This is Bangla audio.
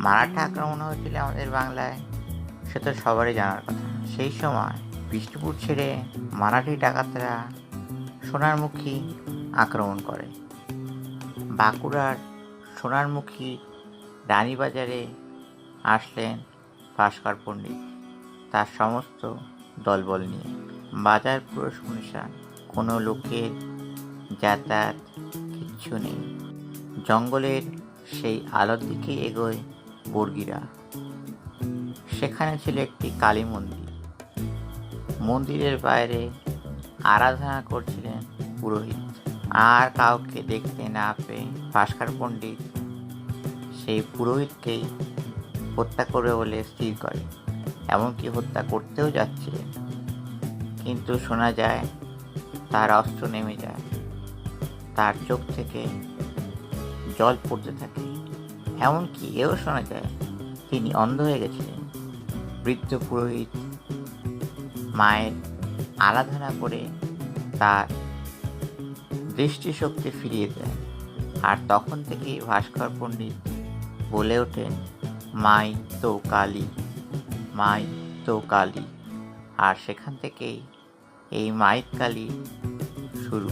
মারাঠা আক্রমণ হয়েছিল আমাদের বাংলায়, সে তো সবারই জানার কথা। সেই সময় বিষ্ণুপুর ছেড়ে মারাঠি ডাকাতরা সোনারমুখী আক্রমণ করে। বাঁকুড়ার সোনারমুখী রানীবাজারে আসলেন ভাস্কর পণ্ডিত তার সমস্ত দলবল নিয়ে। বাজার পুরো শুনশান, কোনো লোকের যাতায়াত কিচ্ছু নেই। জঙ্গলের সেই আলোর দিকে এগোয় বর্গিরা। সেখানে ছিল একটি কালী মন্দির। মন্দিরের বাইরে আরাধনা করছিলেন পুরোহিত। আর কাউকে দেখতে না পেয়ে ভাস্কর পণ্ডিত সেই পুরোহিতকেই হত্যা করবে বলে স্থির করে। এমনকি হত্যা করতেও যাচ্ছিলেন, কিন্তু শোনা যায় তার অস্ত্র নেমে যায়, তার চোখ থেকে জল পড়তে থাকে। এমনকি এও শোনা যায় তিনি অন্ধ হয়ে গেছিলেন। বৃদ্ধ পুরোহিত মায়ের আরাধনা করে তার দৃষ্টিশক্তি ফিরিয়ে দেন। আর তখন থেকেই ভাস্কর পণ্ডিত বলে ওঠেন, মাই তো কালী, মাই তো কালী। আর সেখান থেকেই এই মাইত কালী শুরু।